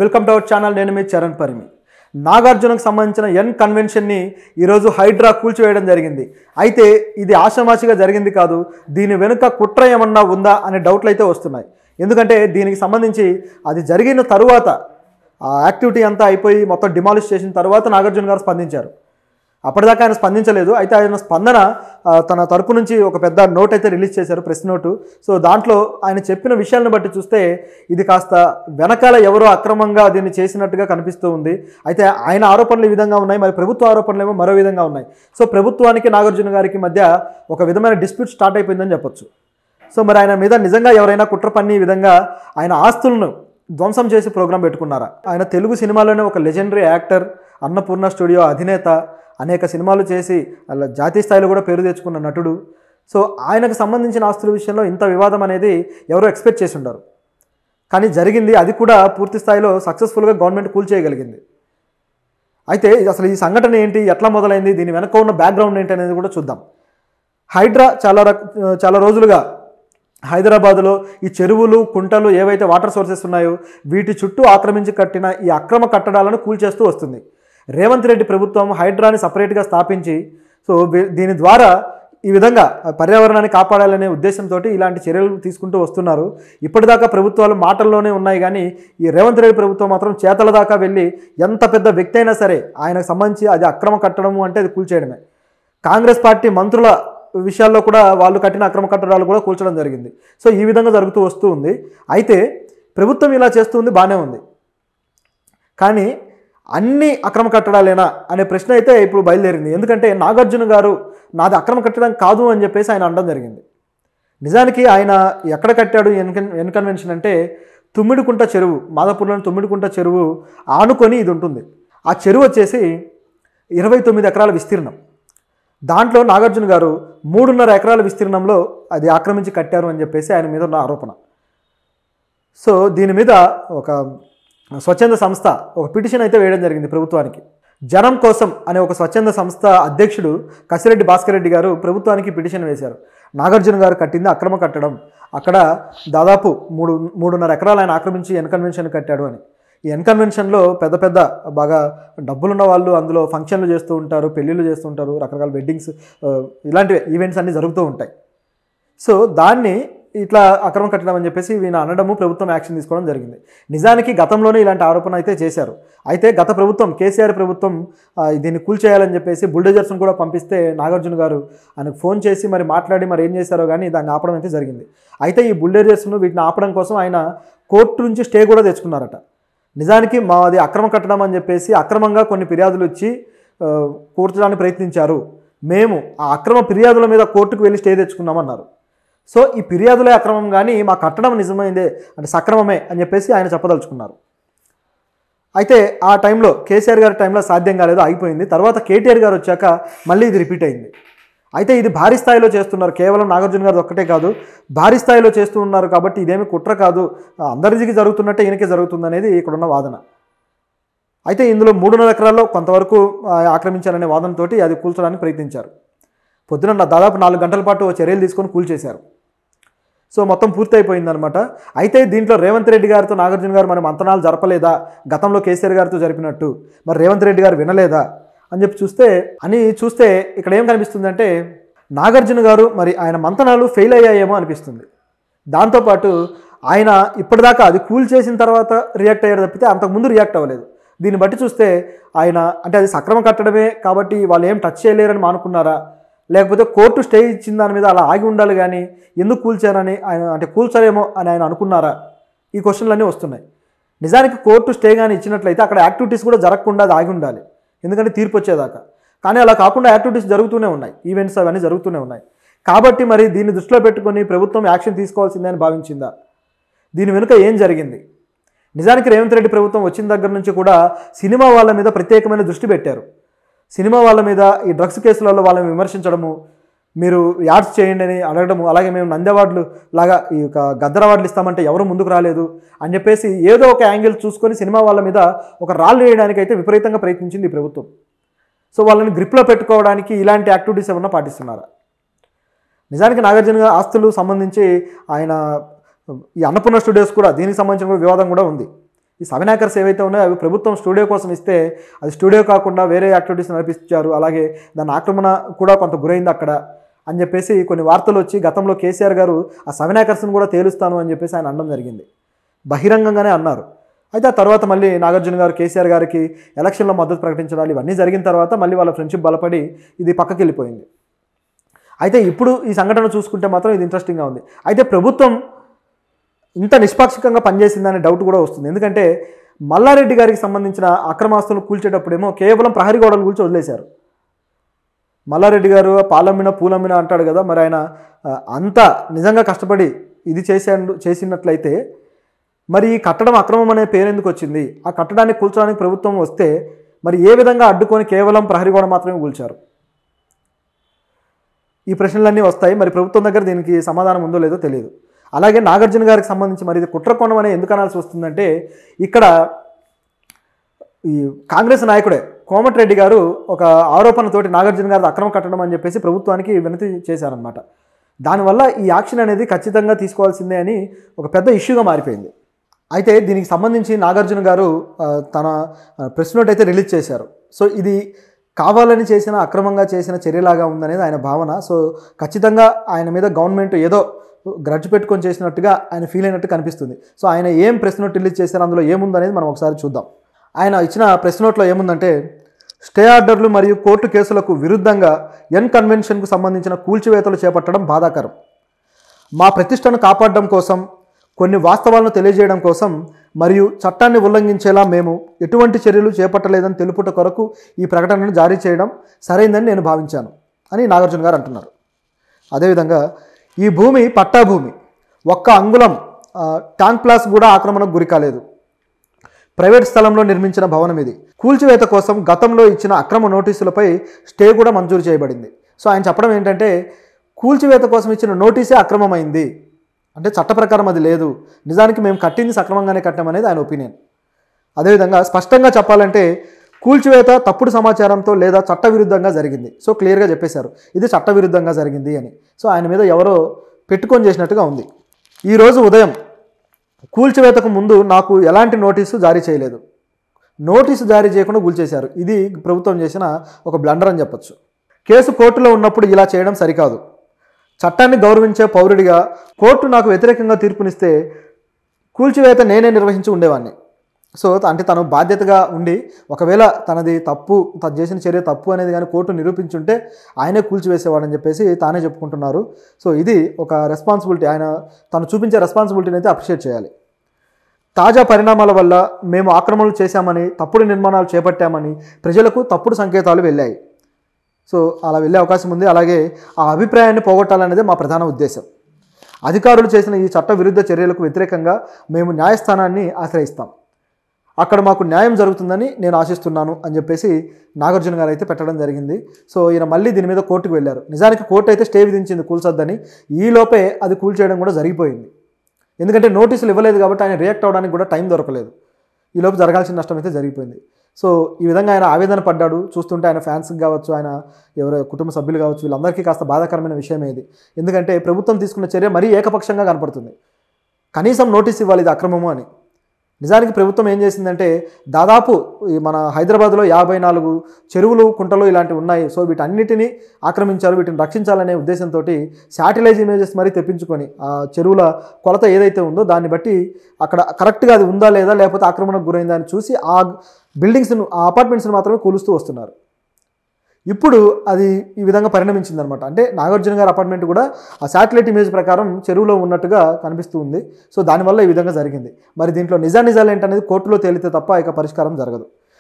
Welcome to our channel. నేను మీ చరణ్ పరిమి. నాగార్జునకు సంబంధించిన ఎన్ కన్వెన్షన్ని ఈరోజు హైడ్రా కూల్చివేయడం జరిగింది. అయితే ఇది ఆషామాషిగా జరిగింది కాదు, దీని వెనుక కుట్ర ఏమన్నా ఉందా అనే డౌట్లు అయితే వస్తున్నాయి. ఎందుకంటే దీనికి సంబంధించి అది జరిగిన తరువాత ఆ యాక్టివిటీ అంతా అయిపోయి మొత్తం డిమాలిష్ చేసిన తర్వాత నాగార్జున గారు స్పందించారు. అప్పటిదాకా ఆయన స్పందించలేదు. అయితే ఆయన స్పందన తన తరపు నుంచి ఒక పెద్ద నోట్ అయితే రిలీజ్ చేశారు, ప్రెస్ నోటు. సో దాంట్లో ఆయన చెప్పిన విషయాలను బట్టి చూస్తే ఇది కాస్త వెనకాల ఎవరో అక్రమంగా దీన్ని చేసినట్టుగా కనిపిస్తూ ఉంది. అయితే ఆయన ఆరోపణలు ఈ విధంగా ఉన్నాయి, మరి ప్రభుత్వ ఆరోపణలు ఏమో మరో విధంగా ఉన్నాయి. సో ప్రభుత్వానికి నాగార్జున గారికి మధ్య ఒక విధమైన డిస్ప్యూట్ స్టార్ట్ అయిపోయిందని చెప్పొచ్చు. సో మరి ఆయన మీద నిజంగా ఎవరైనా కుట్ర పన్ని ఈ విధంగా ఆయన ఆస్తులను ధ్వంసం చేసి ప్రోగ్రాం పెట్టుకున్నారా? ఆయన తెలుగు సినిమాలోనే ఒక లెజెండరీ యాక్టర్, అన్నపూర్ణ స్టూడియో అధినేత, అనేక సినిమాలు చేసి అలా జాతీయ స్థాయిలో కూడా పేరు తెచ్చుకున్న నటుడు. సో ఆయనకు సంబంధించిన ఆస్తుల విషయంలో ఇంత వివాదం అనేది ఎవరో ఎక్స్పెక్ట్ చేసి ఉండరు. కానీ జరిగింది, అది కూడా పూర్తి స్థాయిలో సక్సెస్ఫుల్గా గవర్నమెంట్ కూల్చేయగలిగింది. అయితే అసలు ఈ సంఘటన ఏంటి, ఎట్లా మొదలైంది, దీని వెనక ఉన్న బ్యాక్గ్రౌండ్ ఏంటి అనేది కూడా చూద్దాం. హైడ్రా చాలా రోజులుగా హైదరాబాదులో ఈ చెరువులు, కుంటలు ఏవైతే వాటర్ సోర్సెస్ ఉన్నాయో వీటి చుట్టూ ఆక్రమించి కట్టిన ఈ అక్రమ కట్టడాలను కూల్చేస్తూ వస్తుంది. రేవంత్ రెడ్డి ప్రభుత్వం హైడ్రాని సపరేట్గా స్థాపించి సో దీని ద్వారా ఈ విధంగా పర్యావరణాన్ని కాపాడాలనే ఉద్దేశంతో ఇలాంటి చర్యలు తీసుకుంటూ వస్తున్నారు. ఇప్పటిదాకా ప్రభుత్వాలు మాటల్లోనే ఉన్నాయి, కానీ ఈ రేవంత్ రెడ్డి ప్రభుత్వం మాత్రం చేతల దాకా వెళ్ళి ఎంత పెద్ద వ్యక్తి అయినా సరే ఆయనకు సంబంధించి అది అక్రమ కట్టడము అంటే అది కూల్చేయడమే. కాంగ్రెస్ పార్టీ మంత్రుల విషయాల్లో కూడా వాళ్ళు కట్టిన అక్రమ కట్టడాలు కూడా కూల్చడం జరిగింది. సో ఈ విధంగా జరుగుతూ వస్తూ ఉంది. అయితే ప్రభుత్వం ఇలా చేస్తుంది, బాగానే ఉంది. కానీ అన్ని అక్రమ కట్టడాలేనా అనే ప్రశ్న అయితే ఇప్పుడు బయలుదేరింది. ఎందుకంటే నాగార్జున గారు నాది అక్రమ కట్టడం కాదు అని చెప్పేసి ఆయన అనడం జరిగింది. నిజానికి ఆయన ఎక్కడ కట్టాడు ఎన్ కన్వెన్షన్ అంటే తుమ్మిడికుంట చెరువు, మాదాపూర్లోని తుమ్మిడికుంట చెరువు ఆనుకొని ఇది ఉంటుంది. ఆ చెరువు వచ్చేసి 29 ఎకరాల విస్తీర్ణం. దాంట్లో నాగార్జున గారు 3.5 ఎకరాల విస్తీర్ణంలో అది ఆక్రమించి కట్టారు అని చెప్పేసి ఆయన మీద ఉన్న ఆరోపణ. సో దీని మీద ఒక స్వచ్ఛంద సంస్థ ఒక పిటిషన్ అయితే వేయడం జరిగింది ప్రభుత్వానికి. జనం కోసం అనే ఒక స్వచ్ఛంద సంస్థ అధ్యక్షుడు కసిరెడ్డి భాస్కర్ రెడ్డి గారు ప్రభుత్వానికి పిటిషన్ వేశారు. నాగార్జున గారు కట్టింది అక్రమ కట్టడం, అక్కడ దాదాపు 3.5 ఎకరాలు ఆయన ఆక్రమించి ఎన్ కన్వెన్షన్ కట్టాడు అని. ఈ ఎన్ కన్వెన్షన్లో పెద్ద బాగా డబ్బులున్న వాళ్ళు అందులో ఫంక్షన్లు చేస్తూ ఉంటారు, పెళ్ళిళ్ళు చేస్తూ ఉంటారు, రకరకాల వెడ్డింగ్స్, ఇలాంటివి ఈవెంట్స్ అన్నీ జరుగుతూ ఉంటాయి. సో దాన్ని ఇట్లా అక్రమం కట్టడం అని చెప్పేసి వీళ్ళ అనడము, ప్రభుత్వం యాక్షన్ తీసుకోవడం జరిగింది. నిజానికి గతంలోనే ఇలాంటి ఆరోపణ అయితే చేశారు. అయితే గత ప్రభుత్వం, కేసీఆర్ ప్రభుత్వం దీన్ని కూల్చేయాలని చెప్పేసి బుల్డోజర్స్ను కూడా పంపిస్తే నాగార్జున గారు ఆయనకు ఫోన్ చేసి మరి మాట్లాడి మరి ఏం చేశారో కానీ దాన్ని ఆపడం అయితే జరిగింది. అయితే ఈ బుల్డోజర్స్ను వీటిని ఆపడం కోసం ఆయన కోర్టు నుంచి స్టే కూడా తెచ్చుకున్నారట. నిజానికి మాది అక్రమ కట్టడం అని చెప్పేసి అక్రమంగా కొన్ని ఫిర్యాదులు ఇచ్చి కూర్చడానికి ప్రయత్నించారు, మేము ఆ అక్రమ ఫిర్యాదుల మీద కోర్టుకు వెళ్ళి స్టే తెచ్చుకున్నామన్నారు. సో ఈ ఫిర్యాదులే అక్రమం, కానీ మా కట్టడం నిజమైందే అంటే సక్రమమే అని చెప్పేసి ఆయన చెప్పదలుచుకున్నారు. అయితే ఆ టైంలో కేసీఆర్ గారి టైంలో సాధ్యం కాలేదు, ఆగిపోయింది. తర్వాత కేటీఆర్ గారు వచ్చాక మళ్ళీ ఇది రిపీట్ అయింది. అయితే ఇది భారీ స్థాయిలో చేస్తున్నారు, కేవలం నాగార్జున గారు ఒక్కటే కాదు, భారీ స్థాయిలో చేస్తూ ఉన్నారు. కాబట్టి ఇదేమి కుట్ర కాదు, అందరికీ జరుగుతున్నట్టే ఈయనకే జరుగుతుంది అనేది ఇక్కడున్న వాదన. అయితే ఇందులో 3.5 ఎకరాల్లో కొంతవరకు ఆక్రమించారనే వాదనతోటి అది కూల్చడానికి ప్రయత్నించారు. పొద్దున దాదాపు 4 గంటల పాటు చర్యలు తీసుకొని కూల్చేశారు. సో మొత్తం పూర్తి అయిపోయిందనమాట. అయితే దీంట్లో రేవంత్ రెడ్డి గారితో నాగార్జున గారు మరి మంతనాలు జరపలేదా, గతంలో కేసీఆర్ గారితో జరిపినట్టు, మరి రేవంత్ రెడ్డి గారు వినలేదా అని చెప్పి చూస్తే ఇక్కడ ఏం కనిపిస్తుందంటే నాగార్జున గారు మరి ఆయన మంతనాలు ఫెయిల్ అయ్యాయేమో అనిపిస్తుంది. దాంతోపాటు ఆయన ఇప్పటిదాకా అది కూల్ చేసిన తర్వాత రియాక్ట్ అయ్యారు తప్పితే అంతకుముందు రియాక్ట్ అవ్వలేదు. దీన్ని బట్టి చూస్తే ఆయన అంటే అది సక్రమ కట్టడమే కాబట్టి వాళ్ళు ఏం టచ్ చేయలేరని మానుకున్నారా, లేకపోతే కోర్టు స్టే ఇచ్చిన దాని మీద అలా ఆగి ఉండాలి కానీ ఎందుకు కూల్చారని ఆయన అంటే కూల్చరేమో అని ఆయన అనుకున్నారా, ఈ క్వశ్చన్లన్నీ వస్తున్నాయి. నిజానికి కోర్టు స్టే కానీ ఇచ్చినట్లయితే అక్కడ యాక్టివిటీస్ కూడా జరగకుండా అది ఆగి ఉండాలి, ఎందుకంటే తీర్పు వచ్చేదాకా. కానీ అలా కాకుండా యాక్టివిటీస్ జరుగుతూనే ఉన్నాయి, ఈవెంట్స్ అవన్నీ జరుగుతూనే ఉన్నాయి. కాబట్టి మరి దీన్ని దృష్టిలో పెట్టుకొని ప్రభుత్వం యాక్షన్ తీసుకోవాల్సిందే అని భావించిందా, దీని వెనుక ఏం జరిగింది? నిజానికి రేవంత్ రెడ్డి ప్రభుత్వం వచ్చిన దగ్గర నుంచి కూడా సినిమా వాళ్ళ మీద ప్రత్యేకమైన దృష్టి పెట్టారు. సినిమా వాళ్ళ మీద ఈ డ్రగ్స్ కేసులలో వాళ్ళని విమర్శించడము, మీరు యాడ్స్ చేయండి అని అడగడము, అలాగే మేము నంది అవార్డులు లాగా ఈ యొక్క గద్దర్ అవార్డులు ఇస్తామంటే ఎవరు ముందుకు రాలేదు అని చెప్పేసి ఏదో ఒక యాంగిల్ చూసుకొని సినిమా వాళ్ళ మీద ఒక రాళ్ళు వేయడానికి అయితే విపరీతంగా ప్రయత్నించింది ఈ ప్రభుత్వం. సో వాళ్ళని గ్రిప్లో పెట్టుకోవడానికి ఇలాంటి యాక్టివిటీస్ ఏమన్నా పాటిస్తున్నారా? నిజానికి నాగార్జున ఆస్తులు సంబంధించి ఆయన ఈ అన్నపూర్ణ స్టూడియోస్ కూడా దీనికి సంబంధించిన వివాదం కూడా ఉంది. ఈ 7 ఏకర్స్ ఏవైతే ఉన్నాయో అవి ప్రభుత్వం స్టూడియో కోసం ఇస్తే అది స్టూడియో కాకుండా వేరే యాక్టివిటీస్ నడిపించారు, అలాగే దాని ఆక్రమణ కూడా కొంత గురైంది అక్కడ అని చెప్పేసి కొన్ని వార్తలు వచ్చి గతంలో కేసీఆర్ గారు ఆ 7 ఏకర్స్ని కూడా తేలుస్తాను అని చెప్పేసి ఆయన అనడం జరిగింది, బహిరంగంగానే అన్నారు. అయితే ఆ తర్వాత మళ్ళీ నాగార్జున గారు కేసీఆర్ గారికి ఎలక్షన్లో మద్దతు ప్రకటించడాలు ఇవన్నీ జరిగిన తర్వాత మళ్ళీ వాళ్ళ ఫ్రెండ్షిప్ బలపడి ఇది పక్కకి వెళ్ళిపోయింది. అయితే ఇప్పుడు ఈ సంఘటన చూసుకుంటే మాత్రం ఇది ఇంట్రెస్టింగ్గా ఉంది. అయితే ప్రభుత్వం ఇంత నిష్పాక్షికంగా పనిచేసిందనే డౌట్ కూడా వస్తుంది. ఎందుకంటే మల్లారెడ్డి గారికి సంబంధించిన అక్రమాస్తులు కూల్చేటప్పుడేమో కేవలం ప్రహరీ గోడలు కూల్చి వదిలేశారు. మల్లారెడ్డి గారు పాలమ్మిన పూలమ్మిన అంటాడు కదా, మరి ఆయన అంత నిజంగా కష్టపడి ఇది చేసినట్లయితే మరి ఈ కట్టడం అక్రమం అనే పేరు ఎందుకు వచ్చింది? ఆ కట్టడాన్ని కూల్చడానికి ప్రభుత్వం వస్తే మరి ఏ విధంగా అడ్డుకొని కేవలం ప్రహరీ గోడ మాత్రమే కూల్చారు? ఈ ప్రశ్నలన్నీ వస్తాయి. మరి ప్రభుత్వం దగ్గర దీనికి సమాధానం ఉందో లేదో తెలియదు. అలాగే నాగార్జున గారికి సంబంధించి మరి ఇది కుట్రకోణం అనే ఎందుకు అనాల్సి వస్తుందంటే ఇక్కడ ఈ కాంగ్రెస్ నాయకుడే కోమటిరెడ్డి గారు ఒక ఆరోపణతోటి నాగార్జున గారిది అక్రమ కట్టడం అని చెప్పేసి ప్రభుత్వానికి వినతి చేశారనమాట. దానివల్ల ఈ యాక్షన్ అనేది ఖచ్చితంగా తీసుకోవాల్సిందే అని ఒక పెద్ద ఇష్యూగా మారిపోయింది. అయితే దీనికి సంబంధించి నాగార్జున గారు తన ప్రెస్ నోట్ అయితే రిలీజ్ చేశారు. సో ఇది కావాలని చేసిన అక్రమంగా చేసిన చర్యలాగా ఉందనేది ఆయన భావన. సో ఖచ్చితంగా ఆయన మీద గవర్నమెంట్ ఏదో గ్రడ్జ్ పెట్టుకొని చేసినట్టుగా ఆయన ఫీల్ అయినట్టు కనిపిస్తుంది. సో ఆయన ఏం ప్రెస్ నోట్ రిలీజ్ చేశారో అందులో ఏముందనేది మనం ఒకసారి చూద్దాం. ఆయన ఇచ్చిన ప్రెస్ నోట్లో ఏముందంటే, స్టే ఆర్డర్లు మరియు కోర్టు కేసులకు విరుద్ధంగా ఎన్ కన్వెన్షన్కు సంబంధించిన కూల్చివేతలు చేపట్టడం బాధాకరం. మా ప్రతిష్టను కాపాడడం కోసం, కొన్ని వాస్తవాలను తెలియజేయడం కోసం మరియు చట్టాన్ని ఉల్లంఘించేలా మేము ఎటువంటి చర్యలు చేపట్టలేదని తెలుపుట కొరకు ఈ ప్రకటనను జారీ చేయడం సరైందని నేను భావించాను అని నాగార్జున గారు అంటున్నారు. అదేవిధంగా ఈ భూమి పట్టా భూమి, ఒక్క అంగుళం ట్యాంక్ ప్లాస్ కూడా ఆక్రమణకు గురి కాలేదు. ప్రైవేట్ స్థలంలో నిర్మించిన భవనం ఇది. కూల్చివేత కోసం గతంలో ఇచ్చిన అక్రమ నోటీసులపై స్టే కూడా మంజూరు చేయబడింది. సో ఆయన చెప్పడం ఏంటంటే కూల్చివేత కోసం ఇచ్చిన నోటీసే అక్రమమైంది, అంటే చట్ట ప్రకారం అది లేదు, నిజానికి మేము కట్టింది సక్రమంగానే కట్టామనేది ఆయన ఒపీనియన్. అదేవిధంగా స్పష్టంగా చెప్పాలంటే కూల్చివేత తప్పుడు సమాచారంతో లేదా చట్టవిరుద్ధంగా జరిగింది. సో క్లియర్గా చెప్పేశారు ఇది చట్టవిరుద్ధంగా జరిగింది అని. సో ఆయన మీద ఎవరో పెట్టుకొని చేసినట్టుగా ఉంది. ఈరోజు ఉదయం కూల్చివేతకు ముందు నాకు ఎలాంటి నోటీసు జారీ చేయలేదు, నోటీసు జారీ చేయకుండా కూల్చేశారు. ఇది ప్రభుత్వం చేసిన ఒక బ్లండర్ అని చెప్పొచ్చు. కేసు కోర్టులో ఉన్నప్పుడు ఇలా చేయడం సరికాదు. చట్టాన్ని గౌరవించే పౌరుడిగా కోర్టు నాకు వ్యతిరేకంగా తీర్పునిస్తే కూల్చివేత నేనే నిర్వహించి ఉండేవాడిని. సో అంటే తను బాధ్యతగా ఉండి ఒకవేళ తనది తప్పు, తను చేసిన చర్య తప్పు అనేది కానీ కోర్టు నిరూపించుంటే ఆయనే కూల్చివేసేవాడని చెప్పేసి తానే చెప్పుకుంటున్నారు. సో ఇది ఒక రెస్పాన్సిబిలిటీ, ఆయన తను చూపించే రెస్పాన్సిబిలిటీని అయితే అప్రిషియేట్ చేయాలి. తాజా పరిణామాల వల్ల మేము ఆక్రమణలు చేశామని, తప్పుడు నిర్మాణాలు చేపట్టామని ప్రజలకు తప్పుడు సంకేతాలు వెళ్ళాయి. సో అలా వెళ్ళే అవకాశం ఉంది. అలాగే ఆ అభిప్రాయాన్ని పోగొట్టాలనేదే మా ప్రధాన ఉద్దేశం. అధికారులు చేసిన ఈ చట్ట విరుద్ధ చర్యలకు వ్యతిరేకంగా మేము న్యాయస్థానాన్ని ఆశ్రయిస్తాం. అక్కడ మాకు న్యాయం జరుగుతుందని నేను ఆశిస్తున్నాను అని చెప్పేసి నాగార్జున గారు అయితే పెట్టడం జరిగింది. సో ఈయన మళ్ళీ దీని మీద కోర్టుకు వెళ్ళారు. నిజానికి కోర్టు అయితే స్టే విధించింది కూల్చొద్దని, ఈలోపే అది కూల్చేయడం కూడా జరిగిపోయింది. ఎందుకంటే నోటీసులు ఇవ్వలేదు కాబట్టి ఆయన రియాక్ట్ అవ్వడానికి కూడా టైం దొరకలేదు. ఈలోపు జరగాల్సిన నష్టం అయితే జరిగిపోయింది. సో ఈ విధంగా ఆయన ఆవేదన పడ్డాడు. చూస్తుంటే ఆయన ఫ్యాన్స్కి కావచ్చు, ఆయన ఎవరో కుటుంబ సభ్యులు కావచ్చు, వీళ్ళందరికీ కాస్త బాధాకరమైన విషయం ఇది. ఎందుకంటే ప్రభుత్వం తీసుకున్న చర్య మరీ ఏకపక్షంగా కనపడుతుంది. కనీసం నోటీస్ ఇవ్వాలి ఇది అక్రమము అని. నిజానికి ప్రభుత్వం ఏం చేసిందంటే దాదాపు మన హైదరాబాద్లో 54 చెరువులు, కుంటలు ఇలాంటివి ఉన్నాయి. సో వీటన్నిటిని ఆక్రమించారు, వీటిని రక్షించాలనే ఉద్దేశంతో శాటిలైజ్ ఇమేజెస్ మరీ తెప్పించుకొని ఆ చెరువుల కొలత ఏదైతే ఉందో దాన్ని బట్టి అక్కడ కరెక్ట్గా అది ఉందా లేదా, లేకపోతే ఆక్రమణకు గురైందా అని చూసి ఆ బిల్డింగ్స్ను, ఆ అపార్ట్మెంట్స్ను మాత్రమే కూలుస్తూ వస్తున్నారు. ఇప్పుడు అది ఈ విధంగా పరిణమించిందనమాట. అంటే నాగార్జున గారి అపార్ట్మెంట్ కూడా ఆ శాటిలైట్ ఇమేజ్ ప్రకారం చెరువులో ఉన్నట్టుగా కనిపిస్తూ ఉంది. సో దానివల్ల ఈ విధంగా జరిగింది. మరి దీంట్లో నిజాలు ఏంటనేది కోర్టులో తేలితే తప్ప ఇక పరిష్కారం జరగదు.